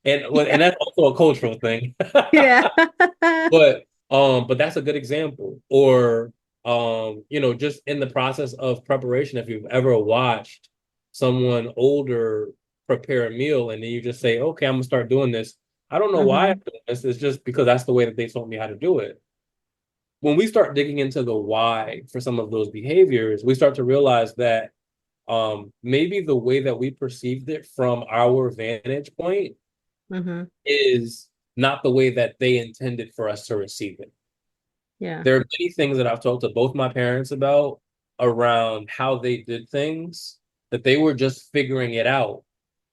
Speaker 2: And
Speaker 1: Yeah.
Speaker 2: that's also a cultural thing.
Speaker 1: Yeah.
Speaker 2: But that's a good example. Or just in the process of preparation, if you've ever watched someone older prepare a meal and then you just say, okay, I'm gonna start doing this. I don't know why I'm
Speaker 1: Mm-hmm.
Speaker 2: doing this. It's just because that's the way that they taught me how to do it. When we start digging into the why for some of those behaviors, we start to realize that maybe the way that we perceived it from our vantage point
Speaker 1: Mm-hmm.
Speaker 2: is not the way that they intended for us to receive it.
Speaker 1: Yeah.
Speaker 2: There are many things that I've talked to both my parents about around how they did things that they were just figuring it out.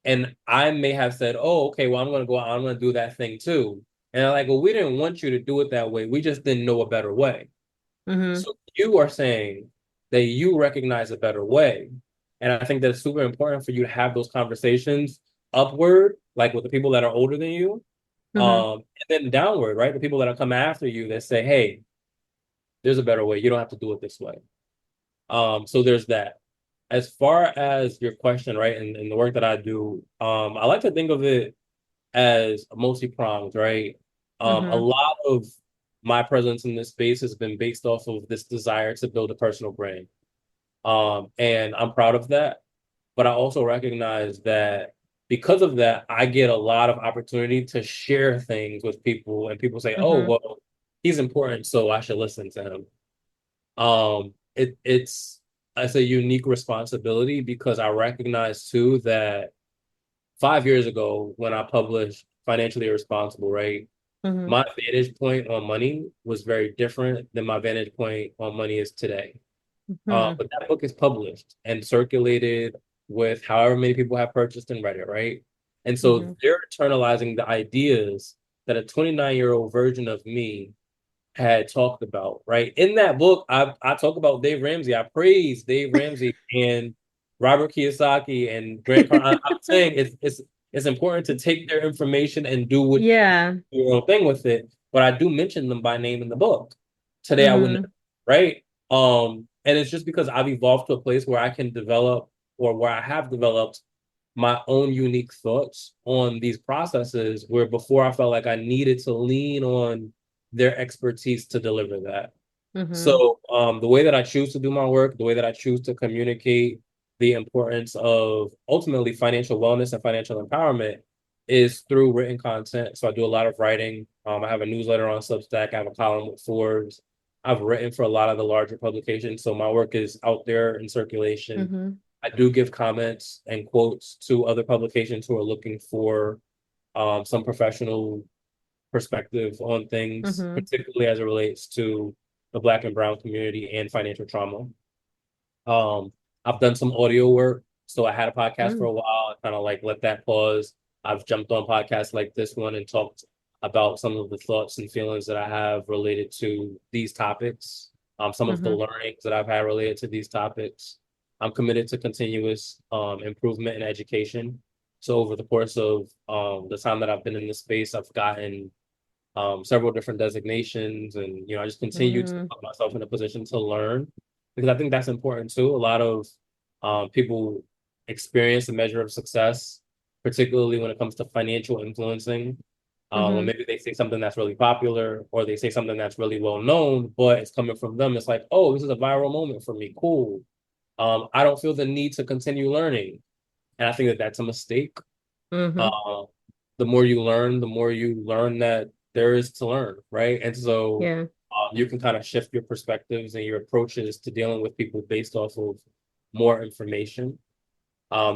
Speaker 2: And I may have said, oh, okay, well, I'm going to go out, I'm going to do that thing too. And I'm like, well, we didn't want you to do it that way. We just didn't know a better way.
Speaker 1: Mm-hmm.
Speaker 2: So you are saying that you recognize a better way. And I think that it's super important for you to have those conversations upward, like with the people that are older than you,
Speaker 1: Mm-hmm.
Speaker 2: and then downward, right? The people that are coming after you that say, hey, there's a better way. You don't have to do it this way. So there's that. As far as your question, right, and the work that I do, I like to think of it as multi-pronged, right? A
Speaker 1: Mm-hmm.
Speaker 2: lot of my presence in this space has been based off of this desire to build a personal brand. And I'm proud of that. But I also recognize that because of that, I get a lot of opportunity to share things with people, and people say, "Oh,
Speaker 1: Mm-hmm.
Speaker 2: well, he's important, so I should listen to him." It's a unique responsibility because I recognize too that 5 years ago when I published Financially Irresponsible, right?
Speaker 1: Mm-hmm.
Speaker 2: My vantage point on money was very different than my vantage point on money is today.
Speaker 1: Mm-hmm.
Speaker 2: But that book is published and circulated with however many people have purchased and read it, right? And so
Speaker 1: Mm-hmm.
Speaker 2: they're internalizing the ideas that a 29-year-old version of me had talked about, right? In that book, I talk about Dave Ramsey. I praise Dave Ramsey and Robert Kiyosaki and Grant Cardone. I'm saying it's important to take their information and do
Speaker 1: Yeah.
Speaker 2: your own thing with it. But I do mention them by name in the book. Today I wouldn't,
Speaker 1: Mm-hmm.
Speaker 2: right? And it's just because I've evolved to a place where I can develop or where I have developed my own unique thoughts on these processes where before I felt like I needed to lean on their expertise to deliver that.
Speaker 1: Mm-hmm.
Speaker 2: So the way that I choose to do my work, the way that I choose to communicate the importance of ultimately financial wellness and financial empowerment is through written content. So I do a lot of writing. I have a newsletter on Substack. I have a column with Forbes. I've written for a lot of the larger publications. So my work is out there in circulation.
Speaker 1: Mm-hmm.
Speaker 2: I do give comments and quotes to other publications who are looking for some professional perspective on things,
Speaker 1: Mm-hmm.
Speaker 2: particularly as it relates to the Black and Brown community and financial trauma. Um, I've done some audio work. So I had a podcast for
Speaker 1: Mm-hmm.
Speaker 2: a while. I kind of like let that pause. I've jumped on podcasts like this one and talked about some of the thoughts and feelings that I have related to these topics, some of the
Speaker 1: Mm-hmm.
Speaker 2: learnings that I've had related to these topics. I'm committed to continuous improvement in education. So over the course of the time that I've been in this space, I've gotten several different designations, and I just continue to put myself in a position to learn because I think that's important too. A lot of people experience a measure of success, particularly when it comes to financial influencing. When
Speaker 1: Mm-hmm.
Speaker 2: maybe they say something that's really popular or they say something that's really well known, but it's coming from them. It's like, oh, this is a viral moment for me. Cool. I don't feel the need to continue learning. And I think that that's a mistake.
Speaker 1: Mm-hmm.
Speaker 2: uh, the more you learn that there is to learn, right? And so
Speaker 1: Yeah.
Speaker 2: you can kind of shift your perspectives and your approaches to dealing with people based off of more information.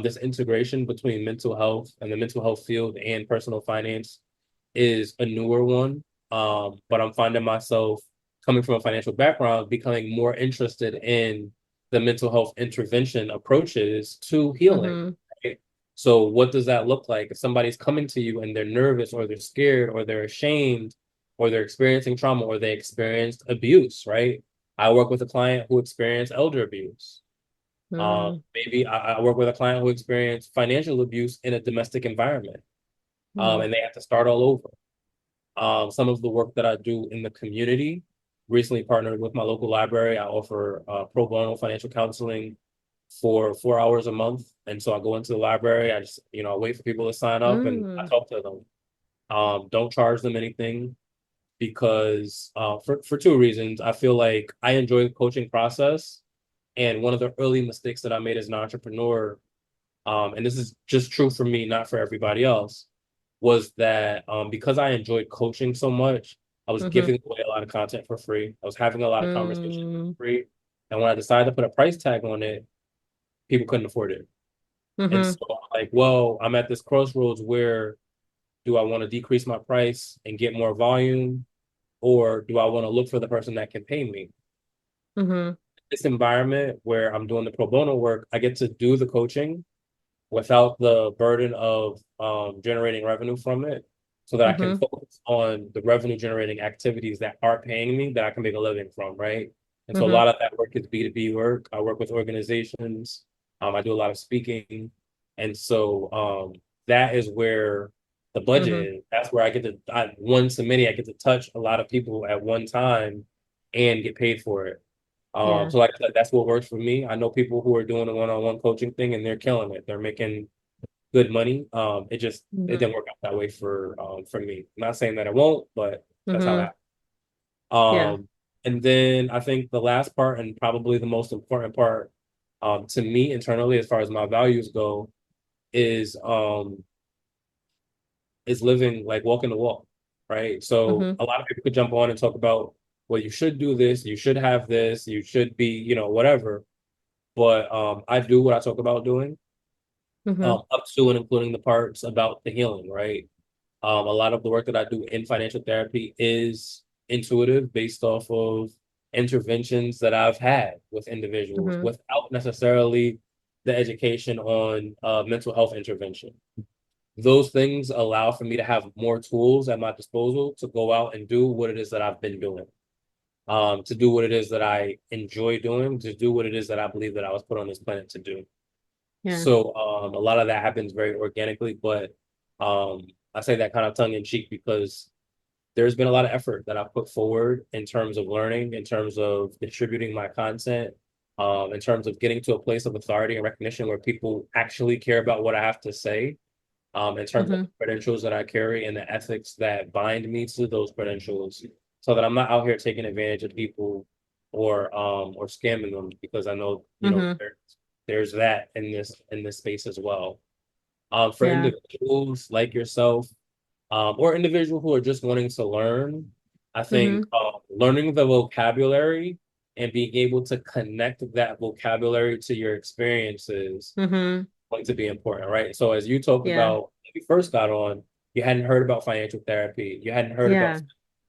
Speaker 2: This integration between mental health and the mental health field and personal finance is a newer one. But I'm finding myself coming from a financial background, becoming more interested in the mental health intervention approaches to healing.
Speaker 1: Mm-hmm.
Speaker 2: Right? So, what does that look like? If somebody's coming to you and they're nervous or they're scared or they're ashamed or they're experiencing trauma or they experienced abuse, right? I work with a client who experienced elder abuse. Maybe I work with a client who experienced financial abuse in a domestic environment,
Speaker 1: Mm-hmm.
Speaker 2: and they have to start all over. Some of the work that I do in the community, recently partnered with my local library. I offer pro bono financial counseling for 4 hours a month. And so I go into the library, I just, I wait for people to sign up and I
Speaker 1: Mm-hmm.
Speaker 2: talk to them. Don't charge them anything because for two reasons. I feel like I enjoy the coaching process. And one of the early mistakes that I made as an entrepreneur, and this is just true for me, not for everybody else, was that because I enjoyed coaching so much, I was
Speaker 1: Mm-hmm.
Speaker 2: giving away a lot of content for free. I was having a lot of conversations
Speaker 1: Mm-hmm.
Speaker 2: for free. And when I decided to put a price tag on it, people couldn't afford it. And
Speaker 1: Mm-hmm.
Speaker 2: so I'm like, well, I'm at this crossroads where do I want to decrease my price and get more volume? Or do I want to look for the person that can pay me?
Speaker 1: Mm-hmm.
Speaker 2: This environment where I'm doing the pro bono work, I get to do the coaching without the burden of generating revenue from it so that I can
Speaker 1: Mm-hmm.
Speaker 2: focus on the revenue generating activities that are paying me that I can make a living from, right? And so a
Speaker 1: Mm-hmm.
Speaker 2: lot of that work is B2B work. I work with organizations. I do a lot of speaking. And so that is where the budget
Speaker 1: Mm-hmm.
Speaker 2: is. That's where one to many, I get to touch a lot of people at one time and get paid for it.
Speaker 1: Yeah.
Speaker 2: So like I said, that's what works for me. I know people who are doing the one-on-one coaching thing and they're killing it. They're making good money. It
Speaker 1: Mm-hmm.
Speaker 2: didn't work out that way for me. I'm not saying that it won't, but that's how it
Speaker 1: Mm-hmm.
Speaker 2: happened.
Speaker 1: Yeah.
Speaker 2: And then I think the last part and probably the most important part to me internally as far as my values go is um is living like walking the walk, right? So
Speaker 1: Mm-hmm.
Speaker 2: a lot of people could jump on and talk about, well, you should do this, you should have this, you should be, whatever. But I do what I talk about doing,
Speaker 1: Mm-hmm.
Speaker 2: up to and including the parts about the healing, right? A lot of the work that I do in financial therapy is intuitive, based off of interventions that I've had with individuals
Speaker 1: Mm-hmm.
Speaker 2: without necessarily the education on mental health intervention. Those things allow for me to have more tools at my disposal to go out and do what it is that I've been doing. to do what it is that I enjoy doing, to do what it is that I believe that I was put on this planet to do.
Speaker 1: Yeah.
Speaker 2: So a lot of that happens very organically, but I say that kind of tongue in cheek because there's been a lot of effort that I've put forward in terms of learning, in terms of distributing my content, in terms of getting to a place of authority and recognition where people actually care about what I have to say, in terms of
Speaker 1: Mm-hmm.
Speaker 2: the credentials that I carry and the ethics that bind me to those credentials, so that I'm not out here taking advantage of people or scamming them because I know
Speaker 1: Mm-hmm.
Speaker 2: there's that in this space as well. For
Speaker 1: Yeah.
Speaker 2: individuals like yourself, or individuals who are just wanting to learn, I think
Speaker 1: Mm-hmm.
Speaker 2: learning the vocabulary and being able to connect that vocabulary to your experiences
Speaker 1: Mm-hmm.
Speaker 2: going to be important, right? So as you talked
Speaker 1: Yeah.
Speaker 2: about when you first got on, you hadn't heard about financial therapy, you hadn't heard about
Speaker 1: Yeah.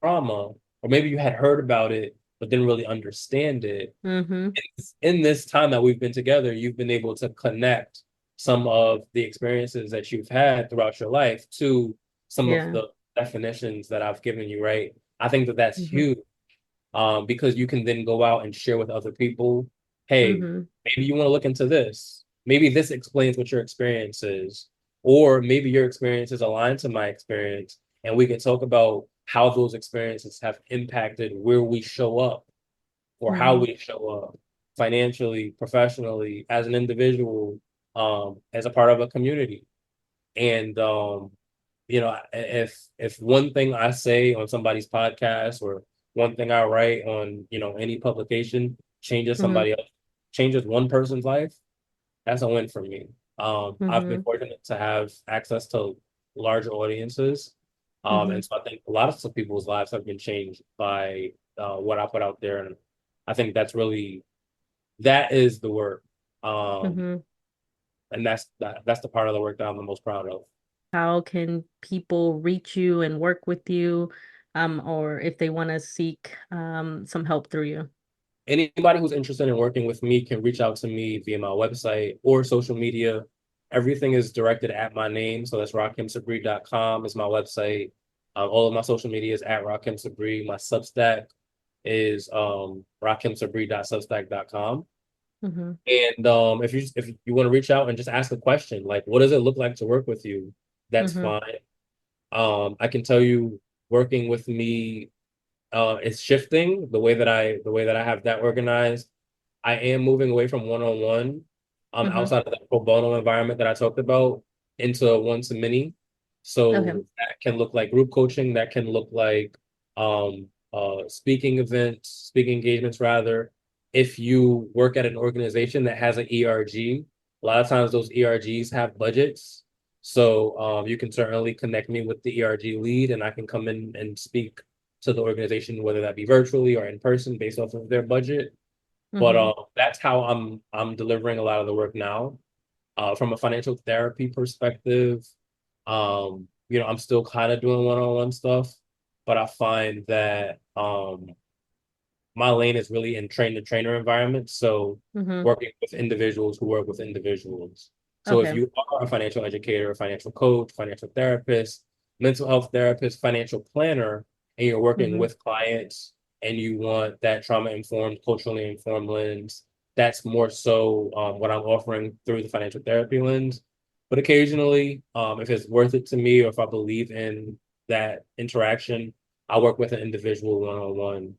Speaker 2: trauma, or maybe you had heard about it but didn't really understand it.
Speaker 1: Mm-hmm.
Speaker 2: In this time that we've been together, you've been able to connect some of the experiences that you've had throughout your life to some of
Speaker 1: Yeah.
Speaker 2: the definitions that I've given you, right? I think that that's
Speaker 1: Mm-hmm.
Speaker 2: huge, because you can then go out and share with other people, hey,
Speaker 1: Mm-hmm.
Speaker 2: maybe you want to look into this. Maybe this explains what your experience is, or maybe your experience is aligned to my experience, and we can talk about how those experiences have impacted where we show up or how
Speaker 1: Mm-hmm.
Speaker 2: we show up financially, professionally, as an individual, as a part of a community. And if one thing I say on somebody's podcast or one thing I write on, any publication changes
Speaker 1: Mm-hmm.
Speaker 2: somebody else, changes one person's life, that's a win for me. I've been
Speaker 1: Mm-hmm.
Speaker 2: fortunate to have access to larger audiences.
Speaker 1: Mm-hmm.
Speaker 2: And so I think a lot of some people's lives have been changed by what I put out there. And I think that is the work. Um,
Speaker 1: Mm-hmm.
Speaker 2: and that's the part of the work that I'm the most proud of.
Speaker 1: How can people reach you and work with you, or if they want to seek some help through you?
Speaker 2: Anybody who's interested in working with me can reach out to me via my website or social media. Everything is directed at my name. So that's rahkimsabree.com is my website. All of my social media is at Rahkim Sabree. My Substack is rahkimsabree.substack.com.
Speaker 1: Mm-hmm.
Speaker 2: And if you want to reach out and just ask a question, like what does it look like to work with you? That's
Speaker 1: Mm-hmm.
Speaker 2: fine. I can tell you working with me it's shifting the way that I have that organized. I am moving away from one-on-one,
Speaker 1: Mm-hmm.
Speaker 2: outside of the pro bono environment that I talked about into one-to-many.
Speaker 1: Okay.
Speaker 2: So that can look like group coaching, that can look like speaking events, speaking engagements rather. If you work at an organization that has an ERG, a lot of times those ERGs have budgets. So you can certainly connect me with the ERG lead and I can come in and speak to the organization, whether that be virtually or in person based off of their budget. But
Speaker 1: Mm-hmm.
Speaker 2: that's how I'm delivering a lot of the work now. From a financial therapy perspective, I'm still kind of doing one-on-one stuff, but I find that my lane is really in train-to-trainer environments. So
Speaker 1: Mm-hmm.
Speaker 2: working with individuals who work with individuals. So if
Speaker 1: Okay.
Speaker 2: you are a financial educator, a financial coach, financial therapist, mental health therapist, financial planner, and you're working
Speaker 1: Mm-hmm.
Speaker 2: with clients and you want that trauma-informed, culturally informed lens, that's more so what I'm offering through the financial therapy lens. But occasionally, if it's worth it to me or if I believe in that interaction, I work with an individual one-on-one.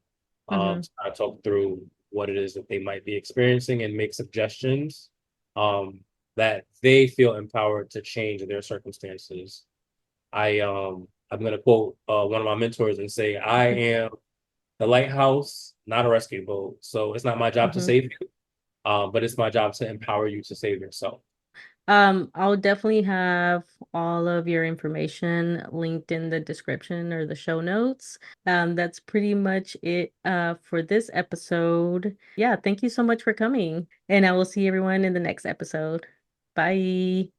Speaker 1: Mm-hmm.
Speaker 2: I talk through what it is that they might be experiencing and make suggestions um, that they feel empowered to change their circumstances. I'm going to quote one of my mentors and say, "I am the lighthouse, not a rescue boat. So it's not my job to
Speaker 1: Mm-hmm.
Speaker 2: save you, but it's my job to empower you to save yourself."
Speaker 1: I'll definitely have all of your information linked in the description or the show notes. That's pretty much it for this episode. Yeah, thank you so much for coming, and I will see everyone in the next episode. Bye.